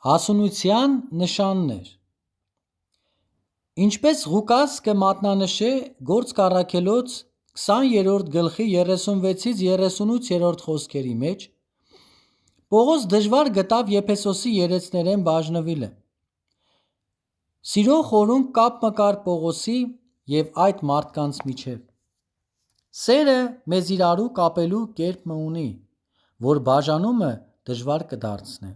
Հասունության նշաններ։ Ինչպես Ղուկաս կմատնանշե Գործք առաքելոց 20-րդ գլխի 36-38 խոսքերի մեջ, Պողոս դժվար գտավ Եփեսոսի երեցներեն բաժնվելը։ Սիրո խորհուրդ կապ մկար Պողոսի և այդ մարդկանց միջև։ Սերը մեզ իրարու կապելու կերպ ունի, որ բաժանումը դժվար կդարձնե։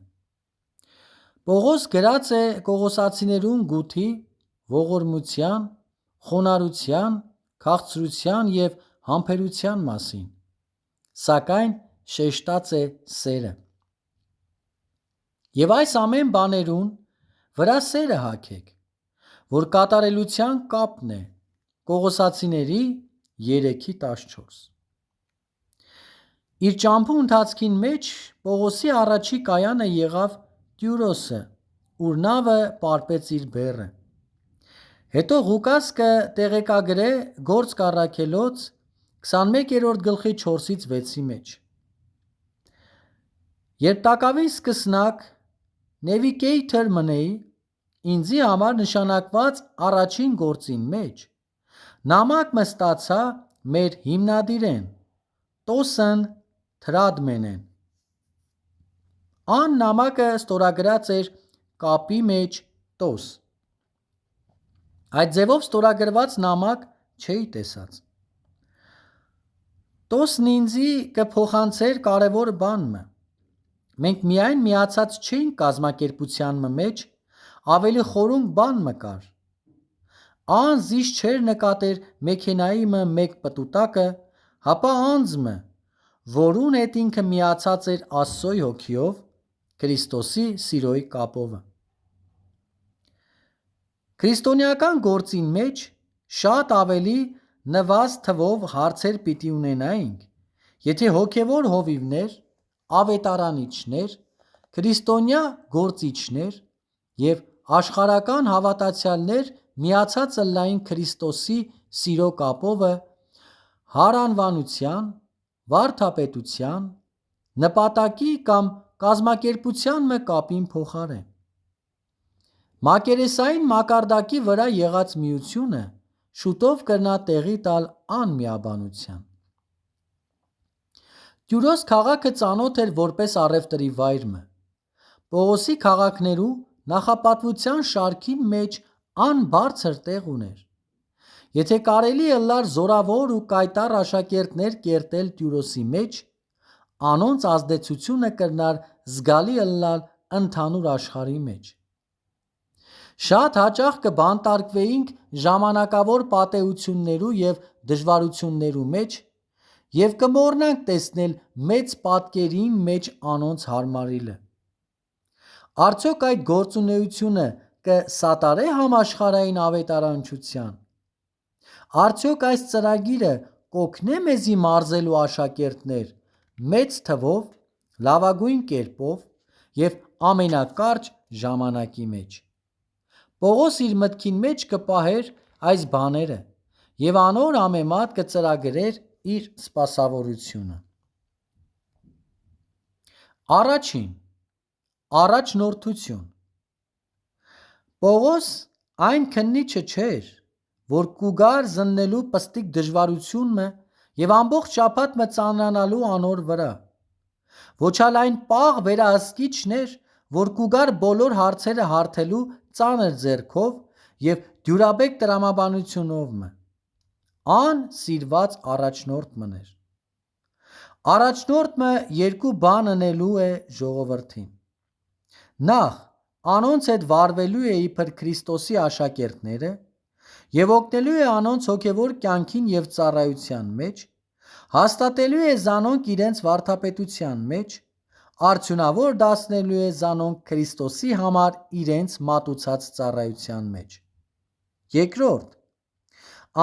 Պողոս գրած է Կողոսացիներուն գութի, ողորմության, խոնարհության, քաղցրության և համբերության մասին, սակայն շեշտած է սերը։ Եվ այս ամեն բաներուն վրա սերը հագեք, որ կատարելության կապն է։ Կողոսացիների 3:14։ Իր ճամփու ընթացքին մեջ Պողոսի առաջի կայանը եղավ Տյուրոսը, ուր նավը պարպեց իր բեռը։ Հետո Ղուկաս կը տեղեկագրե Գործք առաքելոց 21-րդ գլխի 4-6 մեջ։ Երբ տակավի սկսնակ Նևիկեյթր մնեի, ինձի համար նշանակված առաջին գործին մեջ, նամակ մը ստացա մեր հիմնադիրեն, Տոսն Թրադմենեն։ Ան նամակը ստորագրած էր կապի մեջ Տոս։ Այդ ձևով ստորագրված նամակ չէի տեսած։ Տոսն ինձի կփոխանցեր կարևոր բան մը։ Մենք միայն միացած չէինք կազմակերպության մեջ, ավելի խորունկ բան մը կար։ Ան զիշ չէր նկատեր մեքենայի մը մեկ պտուտակը, հապա անձ մը, որուն հետ ինքը միացած էր Աստծոյ հոգիով, Քրիստոսի սիրոյ կապովը։ Քրիստոնեական գործին մեջ շատ ավելի նվազ թվով հարցեր պիտի ունենայինք, եթե հոգևոր հովիվներ, ավետարանիչներ, քրիստոնյա գործիչներ և աշխարհական հավատացյալներ միացած ըլլային Քրիստոսի սիրո կապովը հարանվանության, վարդապետության, նպատակի կամ կազմակերպության մը կապին փոխարեն։ Մակերեսային մակարդակի վրա եղած միությունը շուտով կրնա տեղի տալ անմիաբանության։ Տյուրոս քաղաքը ծանոթ էր որպես առևտրի վայր մը։ Պողոսի քաղաքներու նախապատվության շարքին մեջ ան բարձր տեղ ուներ։ Եթե կարելի ըլլար զորավոր ու կայտառ աշակերտներ կերտել Տյուրոսի մեջ, անոնց ազդեցությունը կրնար զգալի ըլլալ ընդհանուր աշխարհի մեջ։ Շատ հաճախ կբանտարկվեինք ժամանակավոր պատեհություններու և դժվարություններու մեջ և կմոռնանք տեսնել մեծ պատկերին մեջ անոնց հարմարիլը։ Արդյոք այդ գործունեությունը կսատարե համաշխարհային ավետարանչության։ Արդյոք այս ծրագիրը կօգնե մեզի մարզելու աշակերտներ մեծ թվով, լավագույն կերպով և ամենակարճ ժամանակի մեջ։ Պողոս իր մտքին մեջ կպահեր այս բաները և անոր համեմատ կծրագրեր իր սպասավորությունը։ Առաջին՝ առաջնորդություն։ Պողոս այն քննիչը չէր, որ կուգար զննելու պստիկ դժվարություն մը և ամբողջ շաբաթ մը ծանրանալու անոր վրա։ Ոչ ալ այն պաղ վերահսկիչն էր, որ կուգար բոլոր հարցերը հարթելու ծանր ձեռքով և դյուրաբեկ տրամաբանությունով մը։ Ան սիրված առաջնորդ մըն էր։ Առաջնորդ մը երկու բան ընելու է ժողովրդին. Նախ, անոնց հետ վարվելու է իբր Քրիստոսի աշակերտները և օգնելու է անոնց հոգևոր կյանքին և ծառայության մեջ, հաստատելու է զանոնք իրենց վարդապետության մեջ, արդյունավոր դարձնելու է զանոնք Քրիստոսի համար իրենց մատուցած ծառայության մեջ։ Երկրորդ,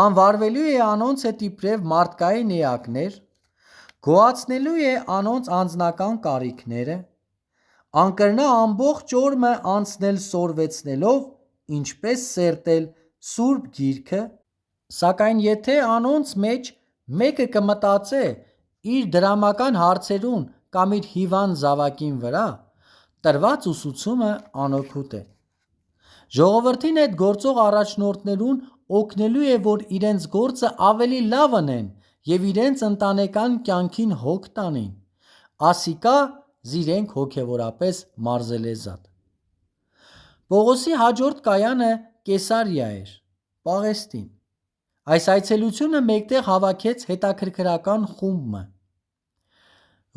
ան վարվելու է անոնց հետ իբրև մարդկային էակներ, գոհացնելու է անոնց անձնական կարիքները, ան կրնա ամբողջ օր մը անցնել սորվեցնելով ինչպես սերտել Սուրբ Գիրքը, սակայն եթե անոնց մեջ մեկը կմտածե իր դրամական հարցերուն կամ իր հիվանդ զավակին վրա, տրված ուսուցումը անօգուտ է։ Ժողովրդին այդ գործող առաջնորդներուն օգնելու է, որ իրենց գործը ավելի լավ անեն եւ իրենց ընտանեկան կյանքին հոգ տանին, ասիկա զիրենք հոգեվորապես մարզելեզատ։ Պողոսի հաջորդ կայանը Կեսարիա էր, Պաղեստին։ Այս այցելությունը մեկտեղ հավաքեց հետաքրքրական խումբը։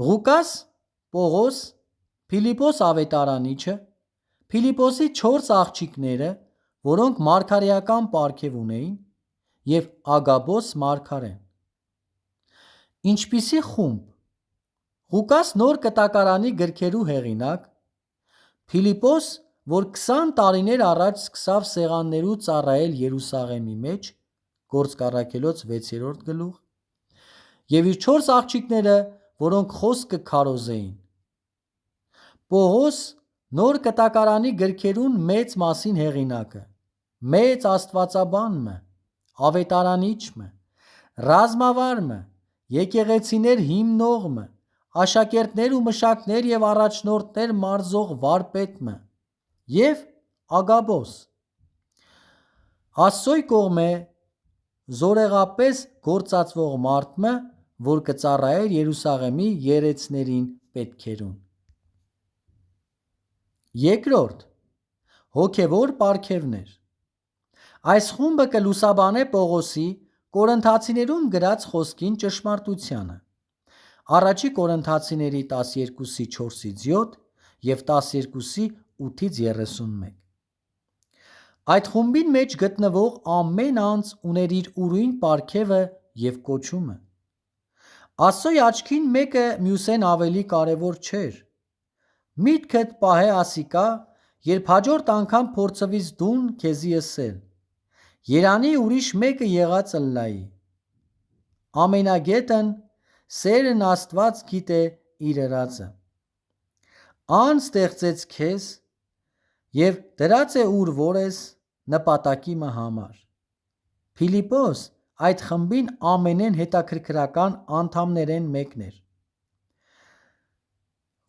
Ղուկաս, Պողոս, Փիլիպոս ավետարանիչը, Փիլիպոսի 4 աղջիկները, որոնք մարգարեական պարգև ունեին, եւ Ագաբոս մարգարեն։ Ինչպիսի խումբ։ Ղուկաս նոր կտակարանի գրքերու հեղինակ, Փիլիպոս, որ 20 տարիներ առաջ սկսավ սեղաններու ծառայել Երուսաղեմի մեջ, Գործք առաքելոց 6-րդ գլուխ, եւ իր 4 աղջիկները, որոնք խոսքը քարոզեին։ Պողոս նոր կտակարանի գրքերուն մեծ մասին հեղինակը, մեծ աստվածաբանմը, ավետարանիչմը, ռազմավարմը, եկեղեցիներ հիմնողմը, աշակերտներ ու մշակներ եւ առաջնորդներ մարզող վարպետմը եւ Ագաբոս, Աստծոյ կողմէ զորեղապես գործածվող մարդմը, որ կծառայեր Երուսաղեմի երեցներին պետքերուն։ Երկրորդ, հոգևոր պարգևներ։ Այս խումբը կլուսաբանե Պողոսի Կորինթացիներուն գրած խոսքին ճշմարտությանը։ Առաջի Կորինթացիների 12:4-7 եւ 12:8-31։ Այդ խումբին մեջ գտնվող ամեն անձ ուներ իր ուրույն պարգևը եւ կոչումը։ Աստծոյ աչքին մեկը մյուսեն ավելի կարևոր չէր։ Միտքդ պահե ասիկա, երբ հաջորդ անգամ փորձվից դուն քեզի ըսել. երանի ուրիշ մեկը եղած ըլլայի։ Ամենագետն սերն Աստված գիտե իր ըրածը։ Ան ստեղծեց քեզ եւ դրած է ուր որ ես նպատակի մը համար։ Փիլիպոս այդ խմբին ամենեն հետաքրքրական անդամներեն մեկն էր։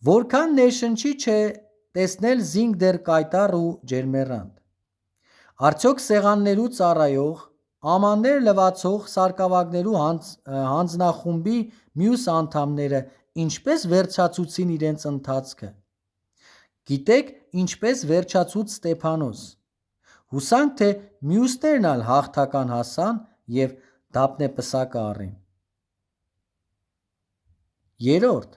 Որքան ներշնչի չէ տեսնել զինք դեռ կայտառ ու ջերմեռանդ։ Արդյոք սեղաններու ծառայող, ամաններ լվացող սարկավագներու հանձնախումբի մյուս անդամները ինչպես վերջացուցին իրենց ընթացքը։ Գիտեք ինչպես վերջացուց Ստեփանոս։ Հուսանք թե մյուսներն ալ հաղթական հասան եւ դափնեպսակը առին։ Երորդ,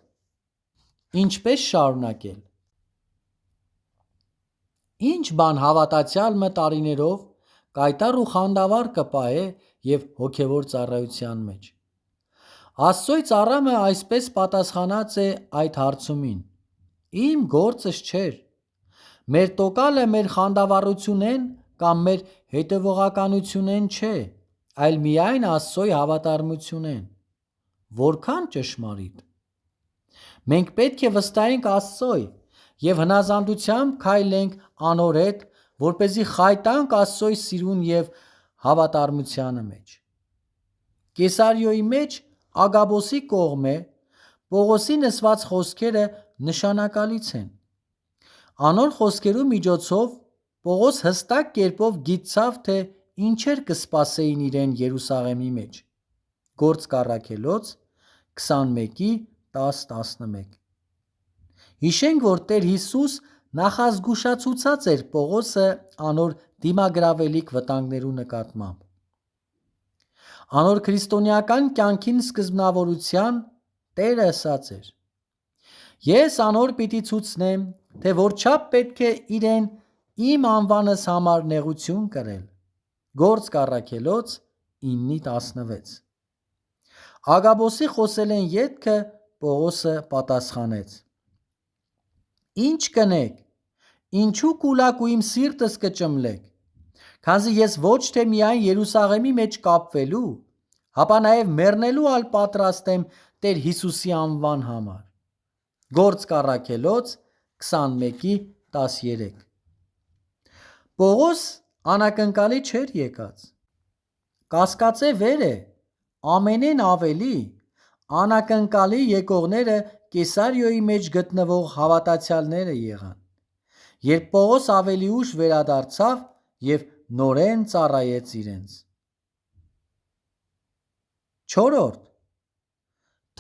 ինչպես շարունակել։ Ինչ բան հավատացյալ մը տարիներով կայտառ ու խանդավառ կպահե եւ հոգևոր ծառայության մեջ։ Աստծոյ ծառամը այսպես պատասխանած է այդ հարցումին. իմ գործս չէր։ Մեր տոկալը մեր խանդավառությունեն կամ մեր հետևողականությունեն չէ, այլ միայն Աստծոյ հավատարմությունեն։ Որքան ճշմարիտ։ Մենք պետք է վստահենք Աստծոյ եւ հնազանդությամբ քայլենք անոր հետ, որպեսզի խայտանք Աստծոյ սիրուն եւ հավատարմությանը մեջ։ Կեսարիոյի մեջ Ագաբոսի կողմէ Պողոսի նշված խոսքերը նշանակալից են։ Անոր խոսքերու միջոցով Պողոս հստակ կերպով գիտցավ, թե ինչեր կսպասեին իրեն Երուսաղեմի մեջ։ Գործք առաքելոց 21:10-11։ Հիշենք, որ Տեր Հիսուս նախազգուշացուցած էր Պողոսը անոր դիմագրավելիք վտանգներու նկատմամբ։ Անոր քրիստոնեական կյանքին սկզբնավորության Տերը ըսած էր. ես անոր պիտի ցուցնեմ, թե որչափ պետք է իրեն իմ անվանս համար նեղություն կրել։ Գործք առաքելոց 9:16։ Ագաբոսի խոսելեն ետքը Պողոսը պատասխանեց. Ինչ կնեք, ինչու կուլակ ու իմ սիրտս կճմլեք, քանզի ես ոչ թե միայն Երուսաղեմի մեջ կապվելու, հապա նաև մեռնելու ալ պատրաստ եմ Տեր Հիսուսի անվան համար։ Գործք առաքելոց 21:13։ Պողոս անակնկալի չէր եկած։ Կասկածե վեր է, ամենեն ավելի անակնկալի եկողները Կեսարիոյի մեջ գտնվող հավատացյալները եղան, երբ Պողոս ավելի ուշ վերադարձավ և նորեն ծառայեց իրենց։ 4.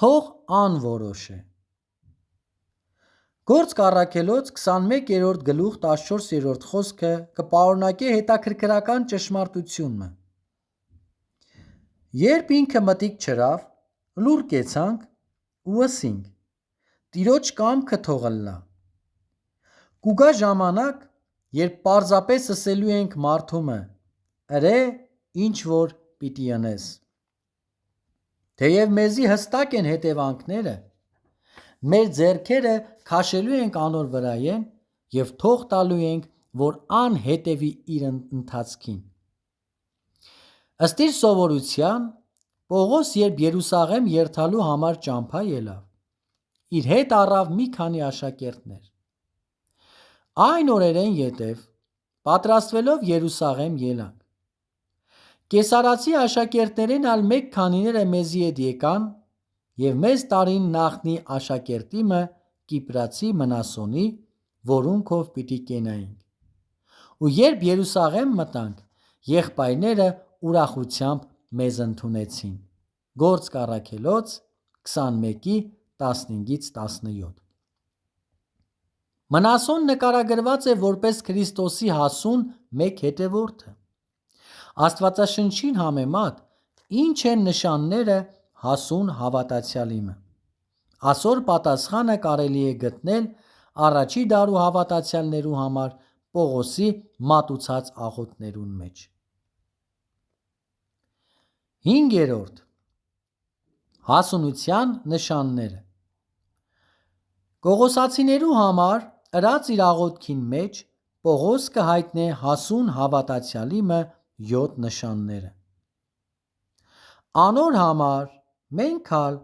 Թող անորոշ է։ Գործք առաքելոց 21-րդ գլուխ 14-րդ խոսքը կպարունակի հետաքրքրական ճշմարտությունը։ Երբ ինքը մտիկ չրավ, լուռ կեցանք ու ըսինք. Տիրոջ կամքը թող ըլլա։ Կուգա ժամանակ, երբ պարզապես ըսելու ենք մարդումը. «Ըրե, ինչ որ պիտի անես»։ Թեև մեզի հստակ են հետևանքները, մեր ձեռքերը քաշելու ենք անոր վրայեն և թող տալու ենք, որ ան հետևի իր ընթացքին։ Ըստ իր սովորության, Պողոս, երբ Երուսաղեմ երթալու համար ճամփա ելավ, իր հետ առավ մի քանի աշակերտներ։ Այն օրերեն յետև, պատրաստվելով Երուսաղեմ ելանք։ Կեսարացի աշակերտներեն ալ մեկ քանիները մեզի հետ եկան և մեզ տարին նախնի աշակերտիմը Կիպրացի Մնասոնի, որունքով պիտի կենայինք։ Ու երբ Երուսաղեմ մտանք, եղբայրները ուրախությամբ մեզ ընդունեցին։ Գործք առաքելոց 21:15-17։ Մնասոն նկարագրված է որպես Քրիստոսի հասուն մեկ հետևորդը։ Աստվածաշնչին համեմատ ինչ են նշանները հասուն հավատացյալիմը։ Այսօր պատասխանը կարելի է գտնել առաջի դարու հավատացյալներու համար Պողոսի մատուցած աղոթներուն մեջ։ 5. Հասունության նշանները։ Կողոսացիներու համար ըրած իր աղոթքին մեջ Պողոս կհայտնե հասուն հավատացյալիմը 7 նշանները։ Անոր համար մենք ալ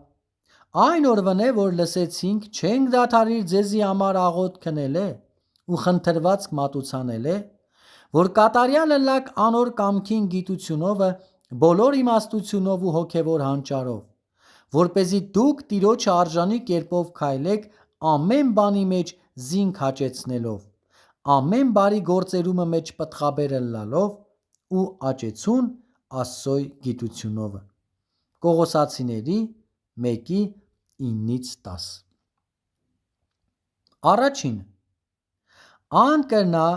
այն օրվանե որ լսեցինք չենք դադարիր ձեզի համար աղոթք քնելե ու խնդրվածք մատուցանելե, որ կատարյալ ըլլաք անոր կամքին գիտությունովը բոլոր իմաստությունով ու հոգևոր հանճարով, որպեսզի դուք Տիրոջը արժանի կերպով քայլեք ամեն բանի մեջ զինք հաճեցնելով, ամեն բարի գործերումը մեջ պտղաբեր ըլլալով ու աճեցուն Աստծոյ գիտությունովը։ Կողոսացիների 1:9-10։ Առաջին. Ան կրնա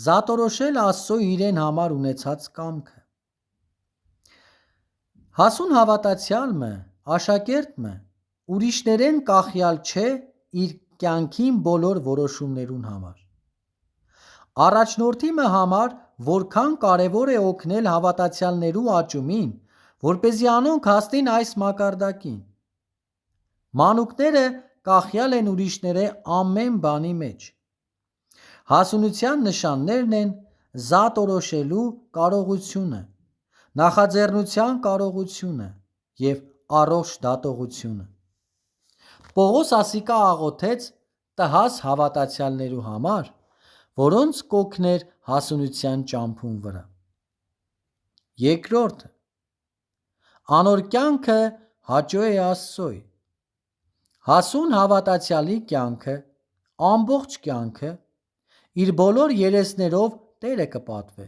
զատորոշել Աստծո իրեն համար ունեցած կամքը։ Հասուն հավատացյալը, աշակերտը ուրիշներեն կախյալ չէ իր կյանքին բոլոր որոշումներուն համար։ Առաջնորդիմը համար որքան կարևոր է օգնել հավատացյալներու աճումին, որպեսզի անոնք հասնին այս մակարդակին։ Մանուկները կախյալ են ուրիշները ամեն բանի մեջ։ Հասունության նշաններն են զատորոշելու կարողությունը, նախաձեռնության կարողությունը և առողջ դատողությունը։ Պողոս ասիկա աղոթեց տհաս հավատացյալներու համար, որոնց կօգներ հասունության ճամփուն վրա։ 2. Անոր կյանքը հաճո է Աստծոյ։ Հասուն հավատացյալի կյանքը, ամբողջ կյանքը իր բոլոր երեսներով Տերը կպատվե։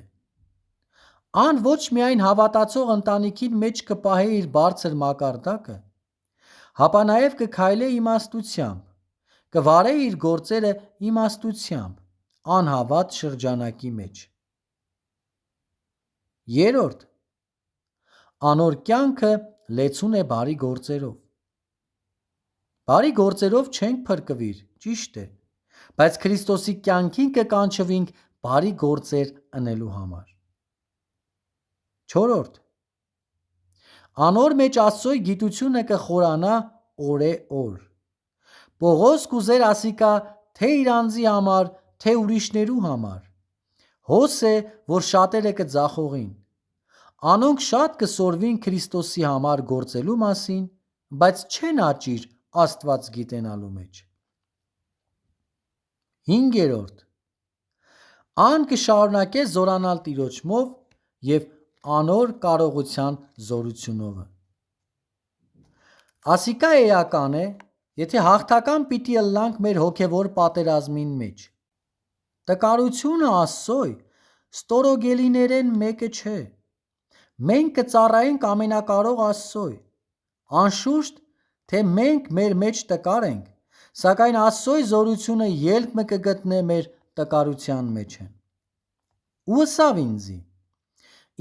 Ան ոչ միայն հավատացող ընտանիքին մեջ կպահե իր բարձր մակարդակը, հապա նաև կքայլե իմաստությամբ, կվարե իր գործերը իմաստությամբ, անհավատ շրջանակի մեջ։ 3. Անոր կյանքը լեցուն է բարի գործերով։ Բարի գործերով չենք փրկվիր, ճիշտ է, բայց Քրիստոսի կյանքին կկանչվինք բարի գործեր ընելու համար։ 4. Անոր մեջ Աստծոյ գիտությունը կխորանա օրե-օր։ Պողոս կուզեր ասիկա թե իր անձի համար, թե ուրիշներու համար։ Հոս է, որ շատերը կձախողին։ Անոնք շատ կսորվին Քրիստոսի համար գործելու մասին, բայց չեն աճիր Աստված գիտենալու մեջ։ 5. Ան կշարունակե զորանալ Տիրոջմով և անոր կարողության զորությունովը։ Ասիկա էական է, եթե հաղթական պիտի ըլլանք մեր հոգևոր պատերազմին մեջ։ Տկարությունը Աստծոյ ստորոգելիներեն մեկը չէ։ Մենք կծառայենք ամենակարող Աստծոյ։ Անշուշտ, թե մենք մեր մեջ տկար ենք, սակայն Աստծոյ զորությունը ելք մը կգտնե մեր տկարության մեջ են։ Ու ըսավ ինձի.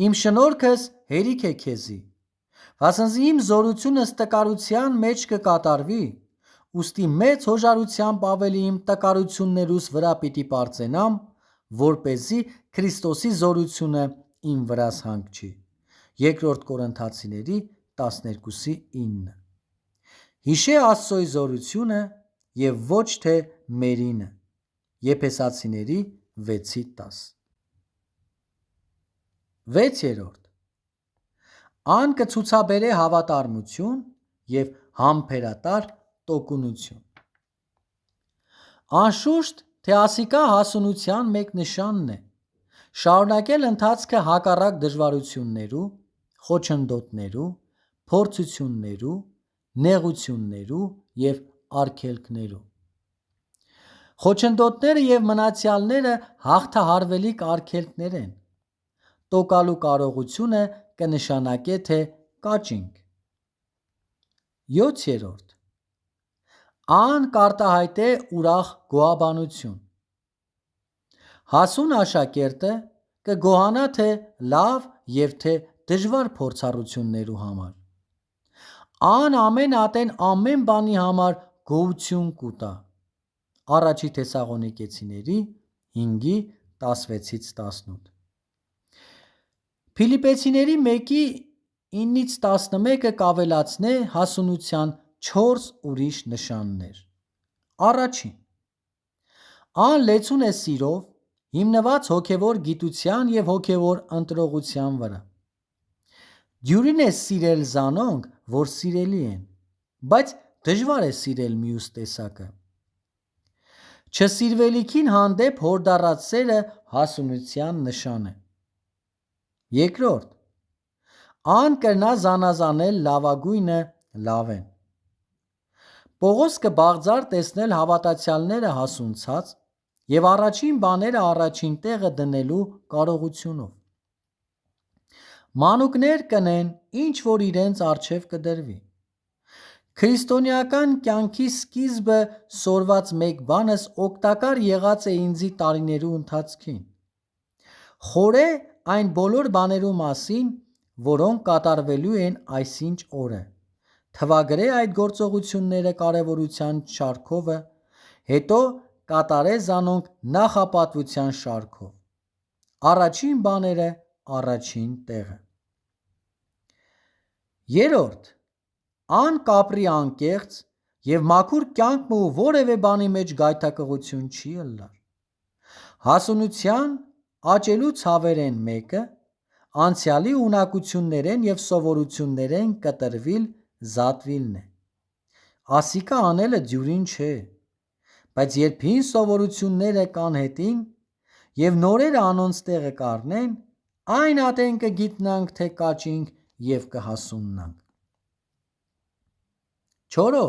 իմ շնորհքս հերիք է քեզի, վասնզի իմ զորությունս տկարության մեջ կկատարվի, ուստի մեծ հոժարությամբ ավելի իմ տկարություններուս վրա պիտի պարծենամ, որպեսզի Քրիստոսի զորությունը իմ վրաս հանգչի։ Երկրորդ Կորինթացիների 12:9։ Հիշե Աստծոյ զորությունը եւ ոչ թե մերինը։ Եփեսացիների 6:10։ 6. Ան կցուցաբերե հավատարմություն եւ համբերատար տոկունություն։ Անշուշտ, թե ասիկա հասունության մեկ նշանն է շարունակել ընթացքը հակառակ դժվարություններու, խոչընդոտներու, փորձություններու, նեղություններու եւ արգելքներու։ Խոչընդոտները եւ մնացյալները հաղթահարվելիք արգելքներ են։ Տոկալու կարողությունը կնշանակե, թե կաճինք։ 7. Ան կարտահայտե ուրախ գոհաբանություն։ Հասուն աշակերտը կգոհանա թե լավ եւ թե դժվար փորձառություններու համար։ Ան ամեն ատեն ամեն բանի համար գոհություն կուտա։ Առաջի Թեսաղոնիկեցիների 5:16-18։ Փիլիպպեցիների 1:9-11 կավելացնե հասունության 4 ուրիշ նշաններ։ Առաջին. ան լեցուն է սիրով, հիմնված հոգևոր գիտության եւ հոգևոր ընտրողության վրա։ Դյուրին է սիրել զանոնք, որ սիրելի են, բայց դժվար է սիրել մյուս տեսակը։ Չսիրվելիքին հանդեպ հորդառած սերը հասունության նշան է։ Երկրորդ. ան կրնա զանազանել լավագույնը լավեն։ Պողոս կբաղձար տեսնել հավատացյալները հասունցած եւ առաջին բաները առաջին տեղը դնելու կարողությունով։ Մանուկներ կնեն, ինչ որ իրենց առջև կդրվի։ Քրիստոնեական կյանքի սկիզբը սորված մեկ բանս օգտակար եղած է ինձի տարիներու ընթացքին։ Խորե այն բոլոր բաներու մասին, որոնք կատարվելու են այսինչ օրը։ Թվագրե այդ գործողությունները կարևորության շարքովը, հետո կատարե զանոնք նախապատվության շարքով։ Առաջին բաները առաջին տեղը։ Երրորդ. ան կապրի անկեղծ եւ մաքուր կյանք ու որևէ բանի մեջ գայթակղություն չի ըլլար։ Հասունության աճելու ցավերեն մեկը անցյալի ունակություններեն եւ սովորություններեն կտրվիլ զատվիլն է։ Ասիկա անելը դյուրին չէ, բայց երբ հին սովորությունները կանհետին եւ նորերը անոնց տեղը կառնեն, այն ատեն կգիտնանք, թե կաճինք եւ կհասուննանք։ 4.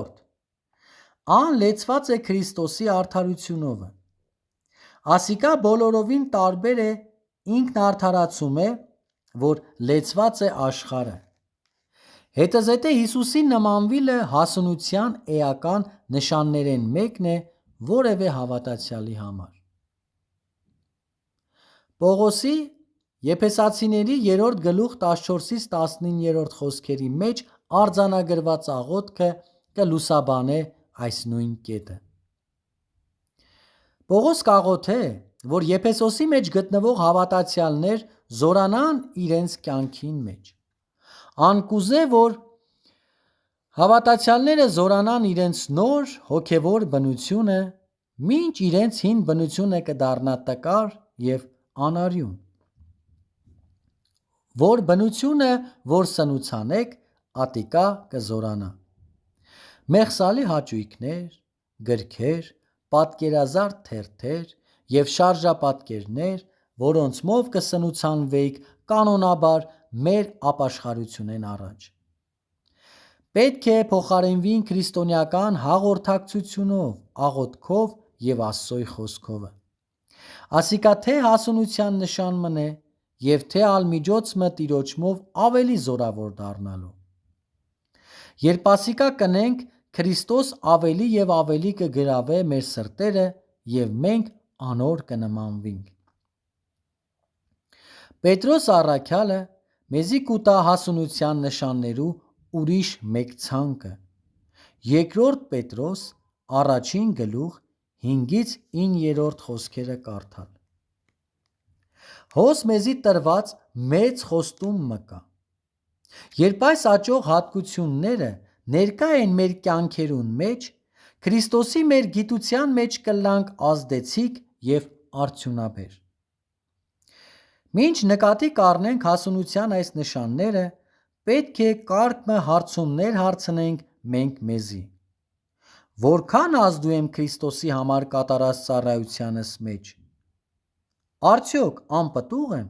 ան լեցված է Քրիստոսի արդարությունովը։ Ասիկա բոլորովին տարբեր է ինքնարդարացում է, որ լեցված է աշխարհը։ Հետզհետե Հիսուսին նմանվիլը հասունության էական նշաններեն մեկն է որևէ հավատացյալի համար։ Պողոսի Եփեսացիների 3:14-19 խոսքերի մեջ արձանագրված աղոթքը կլուսաբանե այս նույն կետը։ Պողոս կաղոթե, որ Եփեսոսի մեջ գտնվող հավատացյալներ զորանան իրենց կյանքին մեջ։ Ան կուզե, որ հավատացյալները զորանան իրենց նոր հոգևոր բնությունը, մինչ իրենց հին բնությունը կդառնա տկար եւ անարյուն։ Որ բնությունը, որ սնուցանեք, ատիկա կզորանա։ Մեղսալի հաճույքներ, գրքեր, պատկերազարդ թերթեր եւ շարժապատկերներ, որոնցմով կսնուցանվեիք կանոնաբար մեր ապաշխարությունեն առաջ։ պետք է փոխարինվին քրիստոնեական հաղորդակցությունով, աղոթքով եւ Աստծոյ խոսքով։ Ասիկա թե հասունության նշան մնե եւ թե ալմիջոցը տիրոջմով ավելի զորավոր դառնալու։ Երբ ասիկա կնենք, Քրիստոս ավելի եւ ավելի կգրավե մեր սրտերը եւ մենք անոր կնմանվենք։ Պետրոս առաքյալը մեզի կուտա հասունության նշաններու ուրիշ մեկ ցանկը։ Երկրորդ Պետրոս առաջին գլուխ 5-ից 9 խոսքերը կարդալ։ Հոս մեզի տրված մեծ խոստում մկա։ Երբ այս աճող հատկությունները ներկա են մեր կյանքերուն մեջ, Քրիստոսի մեր գիտության մեջ կլանք ազդեցիկ եւ արդյունաբեր։ Մինչ նկատի կառնենք հասունության այս նշանները, պետք է կարճ հարցումներ հարցնենք մենք մեզի։ Որքան ազդու եմ Քրիստոսի համար կատարած ծառայությանս մեջ։ Արդյոք անպտուղ եմ։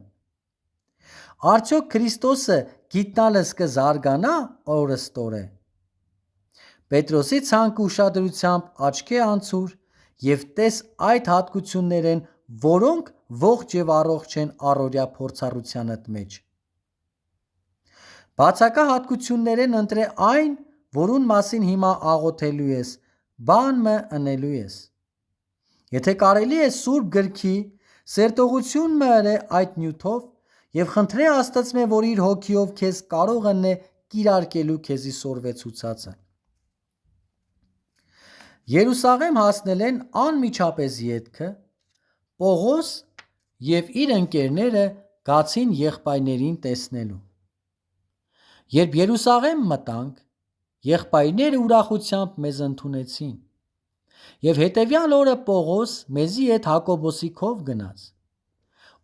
Արդյոք Քրիստոսը գիտնալս կզարգանա օրըստօրե։ Պետրոսի ցանկը ուշադրությամբ աչքի անցուր եւ տես այդ հատկություններեն, որոնք ողջ եւ առողջ են առօրյա փորձառությանդ մեջ։ Բացակա հատկություններեն ընտրե այն, որուն մասին հիմա աղոթելու ես, բան մը ընելու ես։ Եթե կարելի է Սուրբ գրքի սերտողություն մը ըրե այդ նյութով եւ խնդրե Աստծմե, որ իր հոգիով քեզ կարող ընե կիրարկելու քեզի սորվեցուցածը։ Երուսաղեմ հասնել են անմիջապես ետքը, Պողոս եւ իր ընկերները գացին եղբայրներին տեսնելու։ Երբ Երուսաղեմ մտանք, եղբայրները ուրախությամբ մեզ ընդունեցին։ Եվ հետևյալ օրը Պողոս մեզի հետ Հակոբոսի քով գնաց։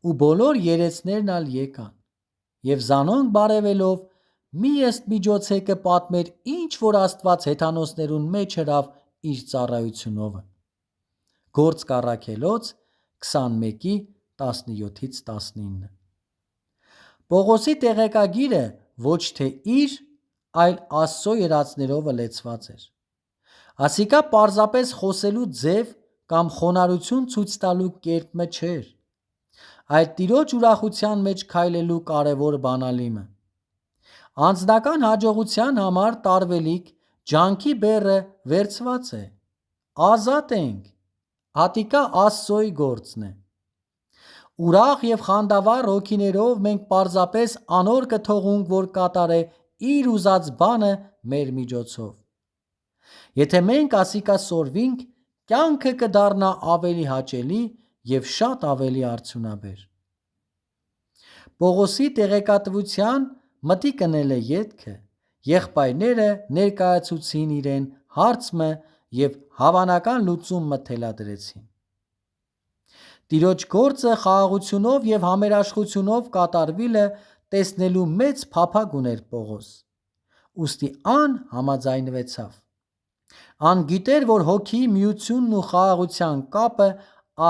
Ու բոլոր երեցներն ալ եկան։ Եվ զանոնք բարևելով մի ըստ միջոցեկը պատմեր, ինչ որ Աստված հեթանոսներուն մեջ հրավ իր ծառայությունովը։ Գործք առաքելոց 21:17-19։ Պողոսի տեղեկագիրը ոչ թե իր, այլ Աստծո երածներով լեցված էր։ Ասիկա պարզապես խոսելու ձև կամ խոնարհություն ցույց տալու կերպը չէր, այլ Տիրոջ ուրախության մեջ քայլելու կարևոր բանալիմը։ Անձնական հաջողության համար տարվելիք ջանքի բեռը վերցված է, ազատ ենք, ատիկա Աստծոյ գործն է։ Ուրախ եւ խանդավառ հոգիներով մենք պարզապես անոր կթողունք, որ կատարե իր ուզած բանը մեր միջոցով։ Եթե մենք ասիկա սորվինք, կյանքը կդառնա ավելի հաճելի եւ շատ ավելի արդյունաբեր։ Պողոսի տեղեկատվության մտի կնել է ետքը, եղբայրները ներկայացուցին իրեն հարցը եւ հավանական լուծումը թելադրեցին։ Տիրոջ գործը խաղաղությունով եւ համերաշխությունով կատարվիլը տեսնելու մեծ փափագ ուներ Պողոս։ Ուստի ան համաձայնվեցավ։ Ան գիտեր, որ հոգի միությունն ու խաղաղության կապը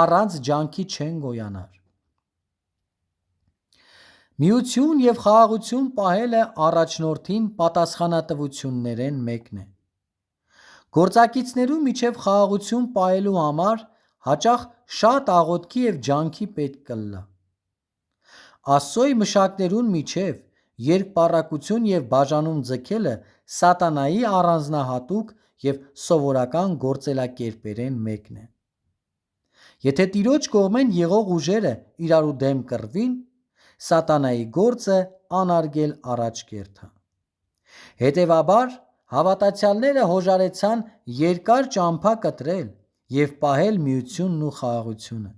առանց ջանքի չեն գոյանար։ Միություն եւ խաղաղություն պահելը առաջնորդին պատասխանատվություններեն մեկն է։ Գործակիցներու միջև խաղաղություն պահելու համար հաճախ շատ աղոթքի եւ ջանքի պետք կլա։ Աստծոյ մշակներուն միջև երկպառակություն եւ բաժանում ձգելը սատանայի առանձնահատուկ եւ սովորական գործելակերպերեն մեկն է։ Եթե Տիրոջ կողմեն եղող ուժերը իրարու դեմ կռվին, սատանայի գործը անարգել առաջ կերթա։ Հետևաբար հավատացյալները հոժարեցան երկար ճամփա կտրել եւ պահել միությունն ու խաղաղությունը։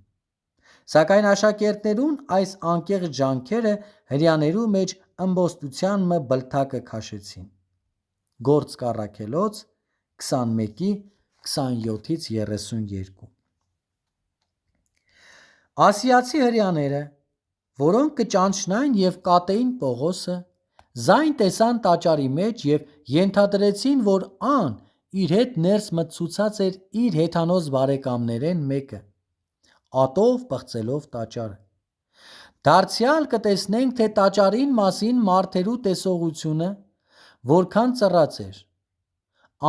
Սակայն աշակերտներուն այս անկեղծ ջանքերը հրյաներու մեջ ըմբոստության մը բլթակը քաշեցին։ Գործք առաքելոց 21:27-32։ Ասիացի հրյաները, որոնք կճանչնային եւ կատեին Պողոսը, զայն տեսան տաճարի մեջ եւ ենթադրեցին, որ ան իր հետ ներս մտցուցած էր իր հեթանոս բարեկամներեն մեկը, ատով պղծելով տաճարը։ Դարձյալ կտեսնենք, թե տաճարին մասին մարդերու տեսողությունը, որքան ծռած էր։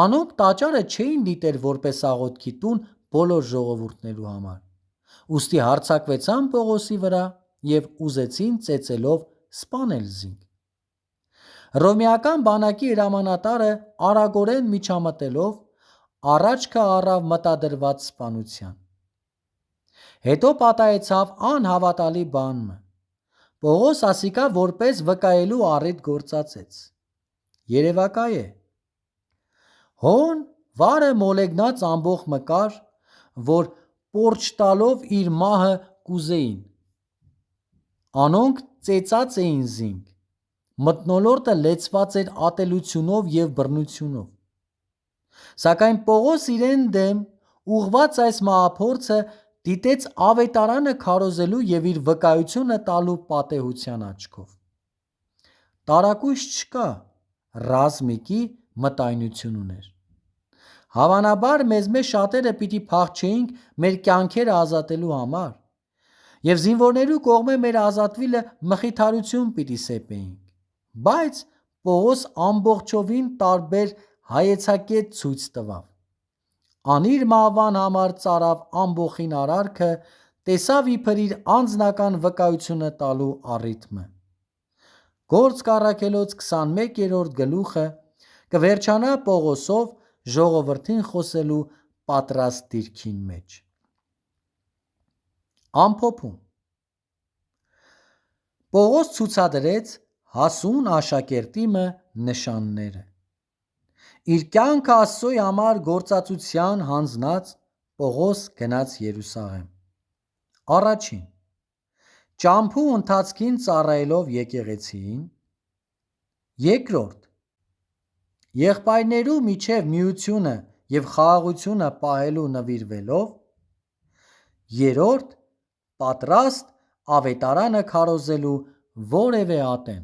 Անոնք տաճարը չէին դիտեր որպես աղոթքի տուն բոլոր ժողովուրդներու համար։ Ուստի հարձակվեցան Պողոսի վրա եւ ուզեցին ծեծելով սպանել զինք։ Հռոմեական բանակի հրամանատարը արագորեն միջամտելով առաջքը առավ մտադրված սպանության։ Հետո պատահեցավ անհավատալի բանը։ Պողոս ասիկա որպես վկայելու առիթ գործածեց։ Երևակայ է։ Հոն վարը մոլեգնած ամբողջ մկար, որ պորճ տալով իր մահը կուզեին։ Անոնք ծեծած էին զինք, մթնոլորտը լեցված էր ատելությունով եւ բռնությունով։ Սակայն Պողոս իրեն դեմ ուղված այս մահափորձը դիտեց ավետարանը քարոզելու եւ իր վկայությունը տալու պատեհության աչքով։ Տարակույս չկա, ռազմիկի մտայնություն ուներ։ Հավանաբար մեզ մեջ շատերը պիտի փախչեինք մեր կյանքերը ազատելու համար, եւ զինվորներու կողմէ մեր ազատվիլը մխիթարություն պիտի սեպեինք, բայց Պողոս ամբողջովին տարբեր հայեցակետ ցույց տվավ։ Անիր մահվան համար ծարավ ամբոխին արարքը, տեսավ իբր իր անձնական վկայությունը տալու առիթմը։ Գործք առաքելոց 21-րդ գլուխը կվերջանա Պողոսով ժողովրդին խոսելու պատրաստ դիրքին մեջ։ Ամփոփում։ Պողոս ցուցադրեց հասուն աշակերտի նշանները։ Իր կյանքը Աստծոյ համար գործածության հանձնած Պողոս գնաց Երուսաղեմ։ Առաջին. ճամփու ընթացքին ծառայելով եկեղեցին։ Երկրորդ. եղբայրներու միջև միությունը եւ խաղաղությունը պահելու նվիրվելով։ Երրորդ. պատրաստ ավետարանը քարոզելու որևէ ատեն։